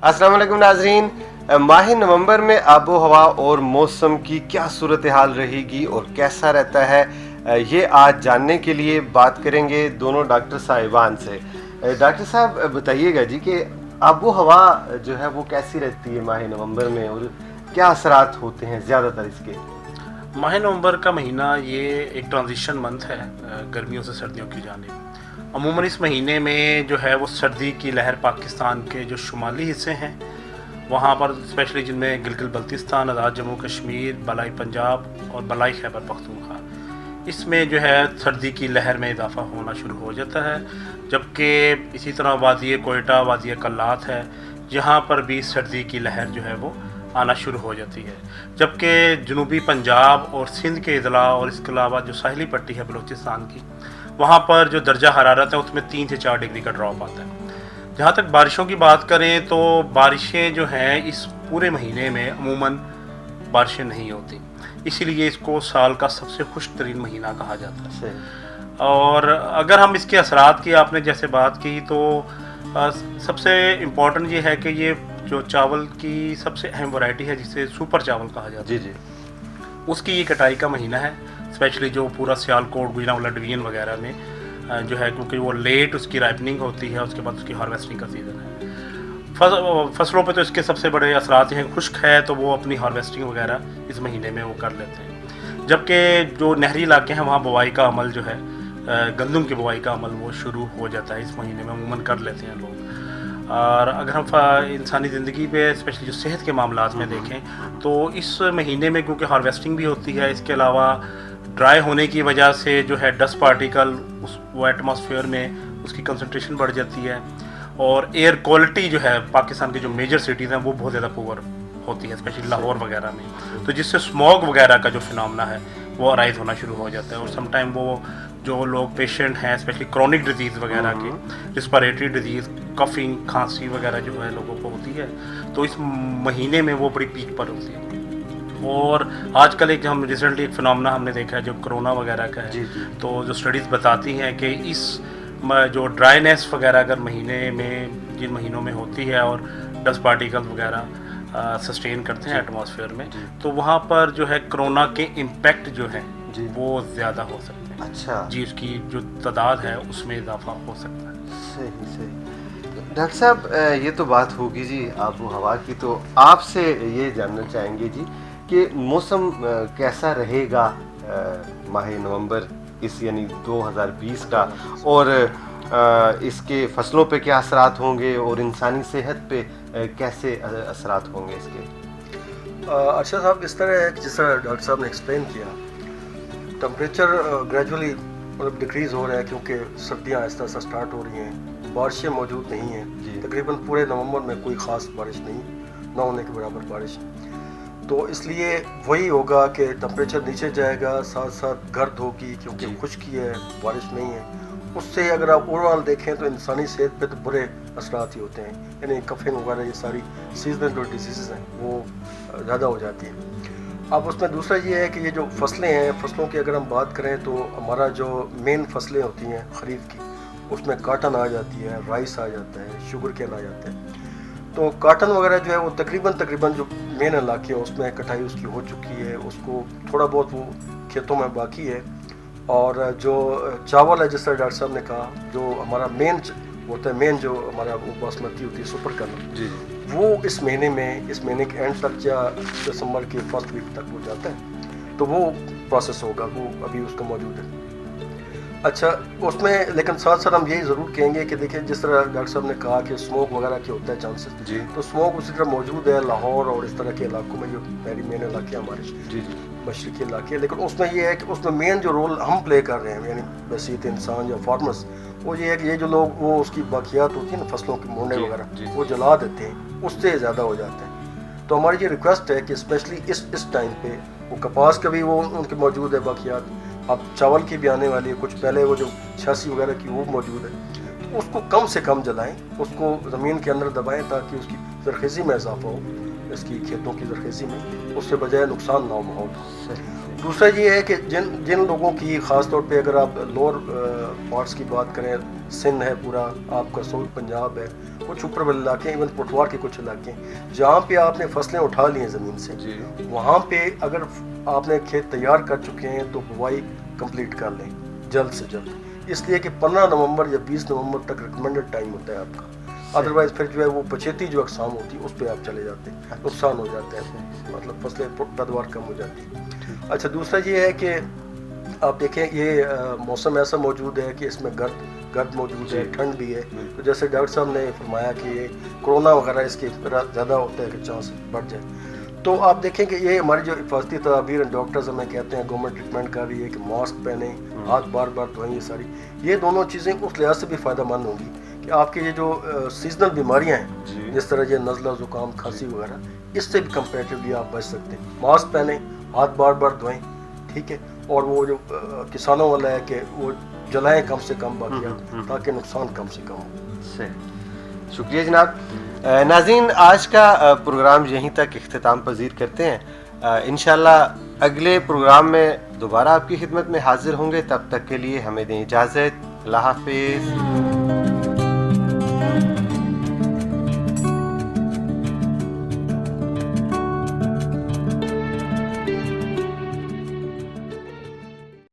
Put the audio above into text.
अस्सलाम वालेकुम नाजरीन, माह नवंबर में आबो हवा और मौसम की क्या सूरत हाल रहेगी और कैसा रहता है, ये आज जानने के लिए बात करेंगे दोनों डॉक्टर साहिबान से। डॉक्टर साहब बताइएगा जी कि आबो हवा जो है वो कैसी रहती है माह नवंबर में और क्या असरात होते हैं ज़्यादातर इसके? माह नवंबर का महीना ये एक ट्रांजिशन मंथ है गर्मियों से सर्दियों की जानिब। अमूमन इस महीने में जो है वो सर्दी की लहर पाकिस्तान के जो शुमाली हिस्से हैं वहाँ पर स्पेशली जिनमें गिलगित बल्तिस्तान, आज़ाद जम्मू कश्मीर, बलाई पंजाब और बलाई खैबर पख्तूनख्वा, इसमें जो है सर्दी की लहर में इजाफ़ा होना शुरू हो जाता है। जबकि इसी तरह वादी कोयटा, वादी कल्लात है, यहाँ पर भी सर्दी की लहर जो है वो आना शुरू हो जाती है। जबकि जनूबी पंजाब और सिंध के अजला और इसके अलावा जो साहिली पट्टी है बलूचिस्तान की, वहाँ पर जो दर्जा हरारत है उसमें 3 से 4 डिग्री का ड्रॉप आता है। जहाँ तक बारिशों की बात करें तो बारिशें जो हैं इस पूरे महीने में अमूमन बारिशें नहीं होती, इसीलिए इसको साल का सबसे खुश्क तरीन महीना कहा जाता है। और अगर हम इसके असरात की आपने जैसे बात की तो सबसे इम्पॉर्टेंट ये है कि ये जो चावल की सबसे अहम वैरायटी है जिसे सुपर चावल कहा जाता है, जी, उसकी ये कटाई का महीना है। स्पेशली जो पूरा सियालकोट, गुजरांवाला डिवीजन वगैरह में जो है, क्योंकि वो लेट उसकी राइपनिंग होती है, उसके बाद उसकी हार्वेस्टिंग का सीज़न है। फसलों पे तो इसके सबसे बड़े असरात हैं, खुश्क है तो वो अपनी हार्वेस्टिंग वगैरह इस महीने में वो कर लेते हैं। जबकि जो नहरी इलाके हैं वहाँ बुवाई का अमल जो है, गंदम की बुवाई का अमल वो शुरू हो जाता है इस महीने में, अमूमन कर लेते हैं लोग। और अगर हम इंसानी ज़िंदगी पे स्पेशली जो सेहत के मामलात में देखें तो इस महीने में क्योंकि हार्वेस्टिंग भी होती है, इसके अलावा ड्राई होने की वजह से जो है डस्ट पार्टिकल वो एटमॉस्फेयर में उसकी कंसंट्रेशन बढ़ जाती है, और एयर क्वालिटी जो है पाकिस्तान के जो मेजर सिटीज़ हैं वो बहुत ज़्यादा पुअर होती है, स्पेशली लाहौर वगैरह में। तो जिससे स्मॉग वगैरह का जो फिनोमेना है वो अराइज होना शुरू हो जाता है। और समटाइम वो जो लोग पेशेंट हैं स्पेशली क्रॉनिक डिजीज़ वगैरह के, रिस्पिरेटरी डिजीज़, कफिंग, खांसी वगैरह जो है लोगों को होती है, तो इस महीने में वो बड़ी पीक पर होती है। और आजकल एक हम रिसेंटली एक फिनोमेना हमने देखा है जो कोरोना वगैरह का है, तो जो स्टडीज़ बताती हैं कि इस जो ड्राइनेस वगैरह अगर महीने में जिन महीनों में होती है और डस्ट पार्टिकल वगैरह सस्टेन करते हैं एटमॉस्फेयर में, तो वहाँ पर जो है कोरोना के इम्पैक्ट जो है वो ज़्यादा हो सकते हैं। अच्छा जी, उसकी जो तादाद है उसमें इजाफा हो सकता है। सही। डॉक्टर साहब ये तो बात होगी जी आबो हवा की, तो आपसे ये जानना चाहेंगे जी कि मौसम कैसा रहेगा माह नवंबर इस यानी 2020 का, और इसके फसलों पे क्या असरात होंगे और इंसानी सेहत पे कैसे असरात होंगे इसके? अच्छा साहब, इस तरह है कि जिस तरह डॉक्टर साहब ने एक्सप्लेन किया, टेम्परेचर ग्रेजुअली मतलब डिक्रीज़ हो रहा है क्योंकि सर्दियाँ आहिस्ता आहिस्ता स्टार्ट हो रही हैं, बारिशें मौजूद नहीं हैं। तकरीबन पूरे नवंबर में कोई ख़ास बारिश नहीं, ना होने के बराबर बारिश, तो इसलिए वही होगा कि टेम्परेचर नीचे जाएगा, साथ साथ गर्द होगी क्योंकि खुश्की है, बारिश नहीं है। उससे अगर आप ओवरऑल देखें तो इंसानी सेहत पे तो बुरे असरात ही होते हैं, यानी कफिंग वगैरह ये सारी सीजनल जो डिजीज़ हैं वो ज़्यादा हो जाती हैं। अब उसमें दूसरा ये है कि ये जो फसलें हैं, फसलों की अगर हम बात करें तो हमारा जो मेन फसलें होती हैं खरीफ की, उसमें काटन आ जाती है, राइस आ जाता है, शुगर केन आ जाता है। तो काटन वगैरह जो है वो तकरीबन जो मेन इलाके हैं उसमें कटाई उसकी हो चुकी है, उसको थोड़ा बहुत वो खेतों में बाकी है। और जो चावल है, जिस तरह डॉक्टर साहब ने कहा, जो हमारा मेन होता है, मेन जो हमारा वो बासमती होती है सुपर कलर, वो इस महीने के एंड तक या दिसंबर के फर्स्ट वीक तक हो जाता है, तो वो प्रोसेस होगा, वो अभी उसका मौजूद है। अच्छा, उसमें लेकिन साथ साथ हम यही ज़रूर कहेंगे कि देखिए जिस तरह डॉक्टर साहब ने कहा कि स्मोक वगैरह के होता है चांसेस, तो स्मोक उसी तरह मौजूद है लाहौर और इस तरह के इलाकों में, जो मेन इलाके हमारे मशरक़ी इलाके। लेकिन उसमें ये है कि उसमें मेन जो रोल हम प्ले कर रहे हैं, यानी बसीत इंसान या फार्मर्स, वो ये है कि ये जो लोग वो उसकी बाकियात होती है ना फसलों के मोड़ने वगैरह, वो जला देते हैं, उससे ज़्यादा हो जाते हैं। तो हमारी ये रिक्वेस्ट है कि स्पेशली इस टाइम पे वो कपास का भी वो उनके मौजूद है बाकियात, अब चावल की भी आने वाली है, कुछ पहले वो जो 86 वगैरह की वो मौजूद है, तो उसको कम से कम जलाएं, उसको ज़मीन के अंदर दबाएं ताकि उसकी ज़रख़ेज़ी में इजाफा हो, इसकी खेतों की ज़रख़ेज़ी में, उससे बजाय नुकसान ना हो माहौल। दूसरा ये है कि जिन लोगों की ख़ास तौर पे अगर आप लोअर पार्ट्स की बात करें, सिंध है पूरा, आपका साउथ पंजाब है, कुछ ऊपर वाले इलाके, इवन पटवार के कुछ इलाके जहाँ पे आपने फसलें उठा ली हैं ज़मीन से, वहाँ पे अगर आपने खेत तैयार कर चुके हैं तो बुवाई कंप्लीट कर लें जल्द से जल्द, इसलिए कि 15 नवंबर या 20 नवंबर तक रिकमेंडेड टाइम होता है आपका। अदरवाइज़ फिर जो है वो पछेती जो अकसाम होती है उस पर आप चले जाते हैं, नुकसान हो जाता है, मतलब फसलें पैदावार कम हो जाती है। अच्छा, दूसरा ये है कि आप देखें ये मौसम ऐसा मौजूद है कि इसमें गर्द मौजूद है, ठंड भी है, तो जैसे डॉक्टर साहब ने फरमाया कि ये कोरोना वगैरह इसके ज़्यादा होता है कि चांस बढ़ जाए। तो आप देखें कि ये हमारी जो हिफाजती तदाबीर डॉक्टर्स हमें कहते हैं, गवर्नमेंट रिकमेंड कर रही है कि मास्क पहने, हाथ बार बार धोएं, ये सारी ये दोनों चीज़ें उस लिहाज से भी फ़ायदेमंद होंगी कि आपकी ये जो सीजनल बीमारियां हैं, जिस तरह ये नज़ला, ज़ुकाम, खांसी वगैरह, इससे भी कंपेरेटिवली आप बच सकते हैं। मास्क पहने, हाथ बार बार धोएं, ठीक है, और वो जो किसानों वाला है कि वो जलाएं कम से कम बाकी, ताकि नुकसान कम से कम हो। सही, शुक्रिया जनाब। नाज़रीन, आज का प्रोग्राम यहीं तक इख्तिताम पजीर करते हैं। इंशाल्लाह अगले प्रोग्राम में दोबारा आपकी खिदमत में हाजिर होंगे, तब तक के लिए हमें दें इजाज़त। अल्लाह हाफिज़।